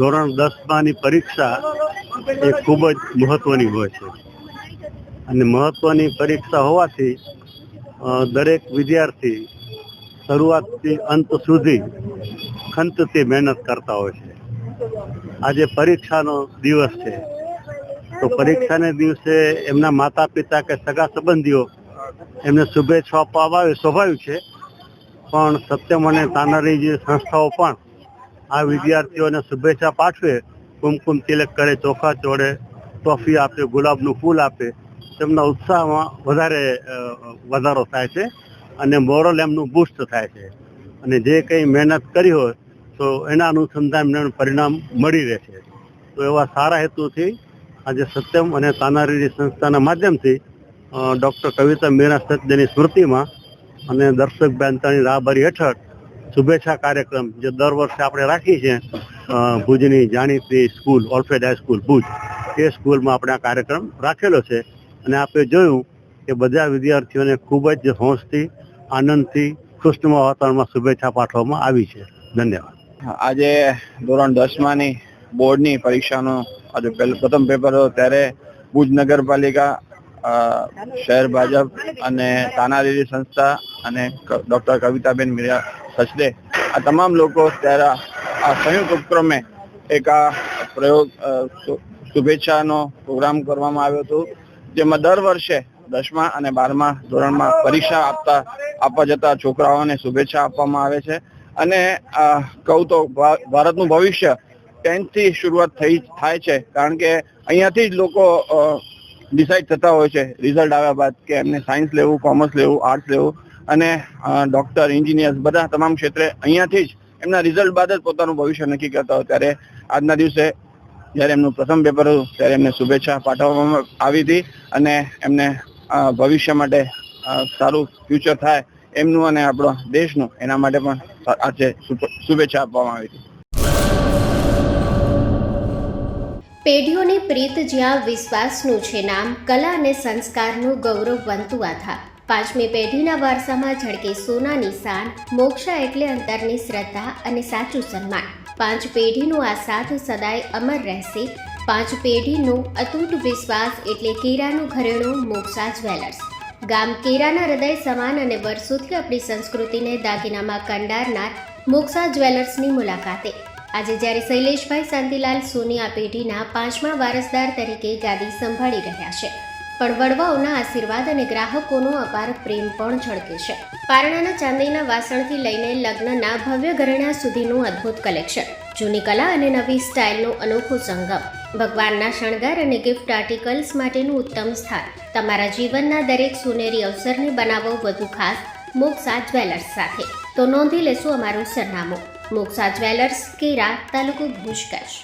ધોરણ 10ની પરીક્ષા એ ખૂબ જ મહત્ત્વની હોય છે અને મહત્ત્વની પરીક્ષા હોવાથી દરેક વિદ્યાર્થી શરૂઆતથી અંત સુધી ખંતથી મહેનત કરતા હોય છે. આજે પરીક્ષાનો દિવસ છે તો પરીક્ષાને દિવસે એમના માતા પિતા કે સગા સંબંધીઓ એમને શુભેચ્છા આપવામાં આવે સ્વાભાવિક છે, પણ સત્યમ અને તાનારી જે સંસ્થાઓ પણ આ વિદ્યાર્થીઓને શુભેચ્છા પાઠવે, કુમકુમ તિલક કરે, ચોખા ચોડે, ટ્રોફી આપે, ગુલાબનું ફૂલ આપે, તેમના ઉત્સાહમાં વધારો થાય છે અને મોરલ એમનું બુસ્ટ થાય છે અને જે કંઈ મહેનત કરી હોય તો એના અનુસંધાન પરિણામ મળી રહે છે. તો એવા સારા હેતુથી આજે સત્યમ અને તાનારીરી સંસ્થાના માધ્યમથી ડૉક્ટર કવિતા મીરા સચદેની સ્મૃતિમાં અને દર્શક બેનતાની રાહબરી હેઠળ શુભેચ્છા કાર્યક્રમ જે દર વર્ષે આપણે રાખીએ છીએ ભુજની જાણીતી સ્કૂલ ઓલ્ફેડ હાઈસ્કૂલ ભુજ, એ સ્કૂલમાં આપણે આ કાર્યક્રમ રાખેલો છે અને આપણે જોયું કે બધા વિદ્યાર્થીઓને ખૂબ જ હોંશથી, આનંદથી, ખુશનુમા વાતાવરણમાં શુભેચ્છા પાઠવવામાં આવી છે. ધન્યવાદ. આજે ધોરણ 10માની બોર્ડની પરીક્ષાનો આજે પ્રથમ પેપર હતો ત્યારે ભુજ નગરપાલિકા, શહેર ભાજપ અને તાનારીરી સંસ્થા અને ડૉક્ટર કવિતાબેન મીરા સચદે આ તમામ લોકો ત્યારે આ સંયુક્ત ઉપક્રમે એક આ પ્રયોગ શુભેચ્છાનો પ્રોગ્રામ કરવામાં આવ્યો હતો, જેમાં દર વર્ષે 10મા અને 12મા ધોરણમાં પરીક્ષા આપવા જતા છોકરાઓને શુભેચ્છા આપવામાં આવે છે. અને કહું તો ભારતનું ભવિષ્ય 10થી શરૂઆત થાય છે, કારણ કે અહીંયાથી જ લોકો ડિસાઇડ થતા હોય છે રિઝલ્ટ આવ્યા બાદ કે એમને સાયન્સ લેવું, કોમર્સ લેવું, આર્ટ્સ લેવું અને ડૉક્ટર, એન્જિનિયર્સ બધા તમામ ક્ષેત્રે અહીંયાથી જ એમના રિઝલ્ટ બાદ જ પોતાનું ભવિષ્ય નક્કી કરતા હોય. ત્યારે આજના દિવસે જ્યારે એમનું પ્રથમ પેપર હતું ત્યારે એમને શુભેચ્છા પાઠવવામાં આવી હતી અને એમને ભવિષ્ય માટે સારું ફ્યુચર થાય એમનું અને આપણા દેશનું, એના માટે પણ આજે શુભેચ્છા આપવામાં આવી હતી. પેઢીઓની પ્રીત જ્યાં વિશ્વાસનું છે નામ, કલા અને સંસ્કારનું ગૌરવ બનતું આધાર. 5મી પેઢીના વારસામાં ઝળકે સોનાની શાન, મોક્ષા એટલે અંતરની શ્રદ્ધા અને સાચું સન્માન. 5 પેઢીનું આ સાથ સદાય અમર રહેશે. 5 પેઢીનું અતૂટ વિશ્વાસ એટલે કેરાનું ઘરેણું મોક્ષા જ્વેલર્સ. ગામ કેરાના હૃદય સમાન અને વર્ષોથી આપણી સંસ્કૃતિને દાગીનામાં કંડારનાર મોક્ષા જ્વેલર્સની મુલાકાતે આજે જ્યારે શૈલેષભાઈ શાંતિલાલ સોની આ પેઢીના 5મા વારસદાર તરીકે ગાદી સંભાળી રહ્યા છે, પણ વડવાઓના આશીર્વાદ અને ગ્રાહકોનો અપાર પ્રેમ પણ ઝળકે છે. પારણાના ચાંદીના વાસણથી લઈને લગ્નના ભવ્ય ઘરેણા સુધીનું અદ્ભુત કલેક્શન, જૂની કલા અને નવી સ્ટાઇલનો અનોખો સંગમ, ભગવાનના શણગાર અને ગિફ્ટ આર્ટિકલ્સ માટેનું ઉત્તમ સ્થાન. તમારા જીવનના દરેક સુનેરી અવસરને બનાવો વધુ ખાસ મોક્ષા જ્વેલર્સ સાથે. તો નોંધી લેશો અમારું સરનામું: મોક્ષા જ્વેલર્સ, કેરા, તાલુકો ભુજ, કચ્છ.